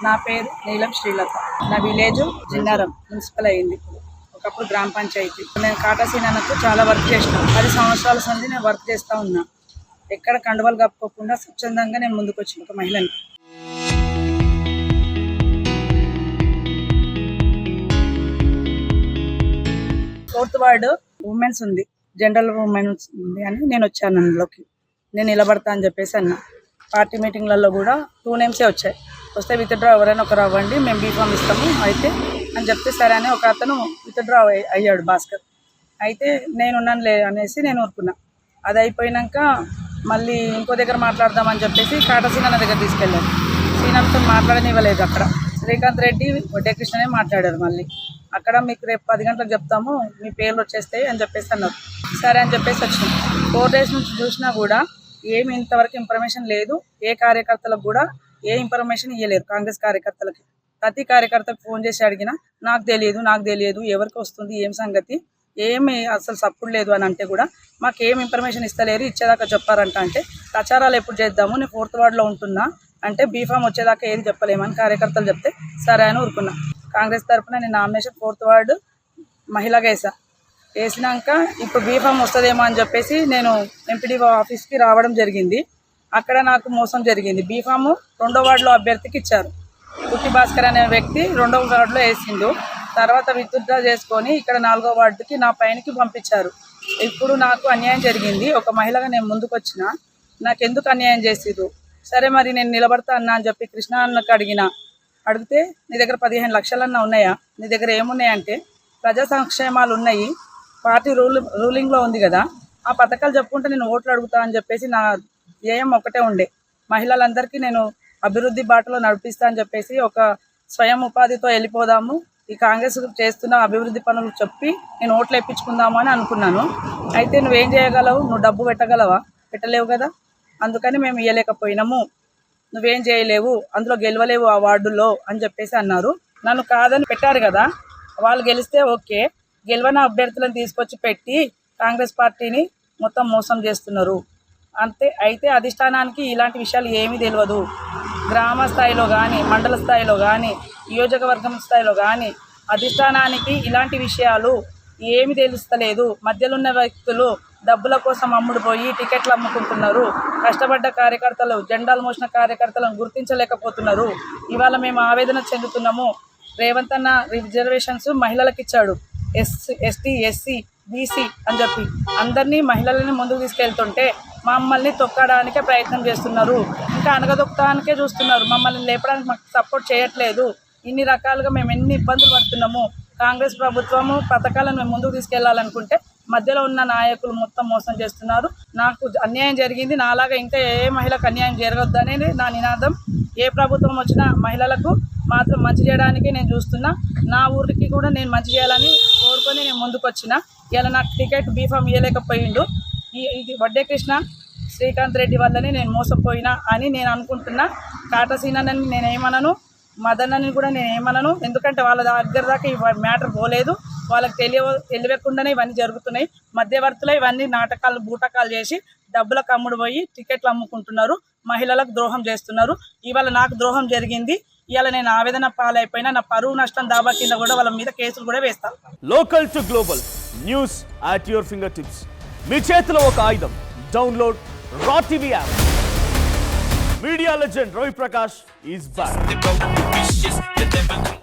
నా పేరు నీలం శ్రీలత. నా విలేజ్ జిన్నారం మున్సిపల్ అయింది. ఒకప్పుడు గ్రామ పంచాయతీ. నేను కాటాసీనకు చాలా వర్క్ చేసిన. 10 సంవత్సరాల సంది నేను వర్క్ చేస్తూ ఉన్నా. ఎక్కడ కండువలు కప్పుకోకుండా స్వచ్ఛందంగా నేను ముందుకు వచ్చిన ఒక మహిళని. ఫోర్త్ వార్డు ఉమెన్స్ ఉంది, జనరల్ ఉమెన్స్ ఉంది అని నేను వచ్చాను. అందులోకి నేను నిలబడతా అని చెప్పేసి అన్న. పార్టీ మీటింగ్లలో కూడా 2 నేమ్సే వచ్చాయి. వస్తే విత్డ్రా ఎవరైనా ఒకరు అవ్వండి, మేము బీఫామ్ ఇస్తాము అయితే అని చెప్తే సరే అని ఒక అతను విత్డ్రా అయ్యాడు, భాస్కర్. అయితే నేనున్నాను లే అనేసి నేను ఊరుకున్నా. అది అయిపోయినాక మళ్ళీ ఇంకో దగ్గర మాట్లాడదామని చెప్పేసి కాటసీనన్న దగ్గర తీసుకెళ్ళారు. సీనంతో మాట్లాడనివ్వలేదు. అక్కడ శ్రీకాంత్ రెడ్డి, వడ్డే కృష్ణనే మాట్లాడారు. మళ్ళీ అక్కడ మీకు రేపు 10 గంటలకు చెప్తాము, మీ పేర్లు వచ్చేస్తాయి అని చెప్పేసి అన్నారు. సరే అని చెప్పేసి వచ్చినాం. 4 days నుంచి చూసినా కూడా ఏమి ఇంతవరకు ఇన్ఫర్మేషన్ లేదు. ఏ కార్యకర్తలకు కూడా ఏ ఇన్ఫర్మేషన్ ఇవ్వలేదు. కాంగ్రెస్ కార్యకర్తలకి ప్రతి కార్యకర్తకు ఫోన్ చేసి అడిగినా నాకు తెలియదు ఎవరికి వస్తుంది, ఏం సంగతి, ఏమి అసలు సపోర్ట్ లేదు అని అంటే కూడా మాకు ఏం ఇన్ఫర్మేషన్ ఇస్తలేరు, ఇచ్చేదాకా చెప్పారంట. అంటే ప్రచారాలు ఎప్పుడు చేద్దాము, నేను 4th వార్డులో ఉంటున్నా అంటే బీఫామ్ వచ్చేదాకా ఏది చెప్పలేమని కార్యకర్తలు చెప్తే సరే అని ఊరుకున్నా. కాంగ్రెస్ తరఫున నేను నామినేషన్ 4th వార్డు మహిళగా వేసినాక ఇప్పుడు బీఫామ్ వస్తుందేమో అని చెప్పేసి నేను ఎంపీడీఓ ఆఫీస్కి రావడం జరిగింది. అక్కడ నాకు మోసం జరిగింది. బీఫాము 2వ వార్డులో అభ్యర్థికి ఇచ్చారు. పుట్టి భాస్కర్ అనే వ్యక్తి 2వ వార్డులో వేసిండు. తర్వాత విత్డ్రా చేసుకొని ఇక్కడ 4వ వార్డుకి నా పైనకి పంపించారు. ఇప్పుడు నాకు అన్యాయం జరిగింది. ఒక మహిళగా నేను ముందుకు వచ్చిన, నాకు ఎందుకు అన్యాయం చేసిరు? సరే మరి నేను నిలబడతా అన్నా అని చెప్పి కృష్ణ అన్నకు అడిగితే నీ దగ్గర 15 లక్షలన్నా ఉన్నాయా, నీ దగ్గర ఏమున్నాయంటే ప్రజా సంక్షేమాలు ఉన్నాయి, పార్టీ రూలింగ్లో ఉంది కదా, ఆ పథకాలు చెప్పుకుంటే నేను ఓట్లు అడుగుతా అని చెప్పేసి నా ధ్యేయం ఒకటే ఉండే. మహిళలందరికీ నేను అభివృద్ధి బాటలో నడిపిస్తా అని చెప్పేసి ఒక స్వయం ఉపాధితో వెళ్ళిపోదాము, ఈ కాంగ్రెస్ చేస్తున్న అభివృద్ధి పనులు చెప్పి నేను ఓట్లు వేయించుకుందాము అని అనుకున్నాను. అయితే నువ్వేం చేయగలవు, నువ్వు డబ్బు పెట్టలేవు కదా, అందుకని మేము ఇవ్వలేకపోయినాము, నువ్వేం చేయలేవు, అందులో గెలవలేవు ఆ వార్డులో అని చెప్పేసి అన్నారు. నన్ను కాదని పెట్టారు కదా, వాళ్ళు గెలిస్తే ఓకే, గెలవని అభ్యర్థులను తీసుకొచ్చి పెట్టి కాంగ్రెస్ పార్టీని మొత్తం మోసం చేస్తున్నారు అంతే. అయితే అధిష్టానానికి ఇలాంటి విషయాలు ఏమీ తెలియదు. గ్రామ స్థాయిలో కానీ, మండల స్థాయిలో కానీ, నియోజకవర్గం స్థాయిలో కానీ అధిష్టానానికి ఇలాంటి విషయాలు ఏమి తెలుస్తలేదు. మధ్యలో ఉన్న వ్యక్తులు డబ్బుల కోసం అమ్ముడుపోయి టికెట్లు అమ్ముకుంటున్నారు. కష్టపడ్డ కార్యకర్తలు, జెండాలు మోసిన కార్యకర్తలను గుర్తించలేకపోతున్నారు. ఇవాళ మేము ఆవేదన చెందుతున్నాము. రేవంత్ అన్న రిజర్వేషన్స్ మహిళలకు ఇచ్చాడు, ఎస్టీ, ఎస్సీ, బీసీ అని చెప్పి అందరినీ మహిళలని ముందుకు తీసుకెళ్తుంటే మమ్మల్ని తొక్కడానికే ప్రయత్నం చేస్తున్నారు. ఇంకా అనగదొక్కడానికే చూస్తున్నారు. మమ్మల్ని లేపడానికి మాకు సపోర్ట్ చేయట్లేదు. ఇన్ని రకాలుగా మేము ఎన్ని ఇబ్బందులు పడుతున్నాము. కాంగ్రెస్ ప్రభుత్వము పథకాలను మేము ముందుకు తీసుకెళ్లాలనుకుంటే మధ్యలో ఉన్న నాయకులు మొత్తం మోసం చేస్తున్నారు. నాకు అన్యాయం జరిగింది, నాలాగా ఇంకా ఏ మహిళకు అన్యాయం జరగొద్దనేది నా నినాదం. ఏ ప్రభుత్వం వచ్చినా మహిళలకు మాత్రం మంచి చేయడానికి నేను చూస్తున్నా. నా ఊరికి కూడా నేను మంచి చేయాలని కోరుకొని నేను ముందుకు వచ్చిన. ఇలా నాకు టికెట్ బీఫామ్ ఇవ్వలేకపోయిండు. ఇది వడ్డే కృష్ణ, శ్రీకాంత్ రెడ్డి వల్లనే నేను మోసపోయినా అని నేను అనుకుంటున్నా. కాటసీనని నేనేమనను, మదన్నని కూడా నేనేమనను. ఎందుకంటే వాళ్ళ దగ్గర దాకా ఈ మ్యాటర్ పోలేదు. వాళ్ళకి తెలియకుండానే ఇవన్నీ జరుగుతున్నాయి. మధ్యవర్తులు ఇవన్నీ నాటకాలు, బూటకాలు చేసి డబ్బులకు అమ్ముడు పోయి టికెట్లు అమ్ముకుంటున్నారు, మహిళలకు ద్రోహం చేస్తున్నారు. ఇవాళ నాకు ద్రోహం జరిగింది. ఇవాళ నేను ఆవేదన పాలైపోయినా, నా పరువు నష్టం దాబా కింద కూడా వాళ్ళ మీద కేసులు కూడా వేస్తాను. Local to global news at your fingertips. మీ చేతిలో ఒక ఆయుధం. Download Raw TV app. Media legend Ravi Prakash is back.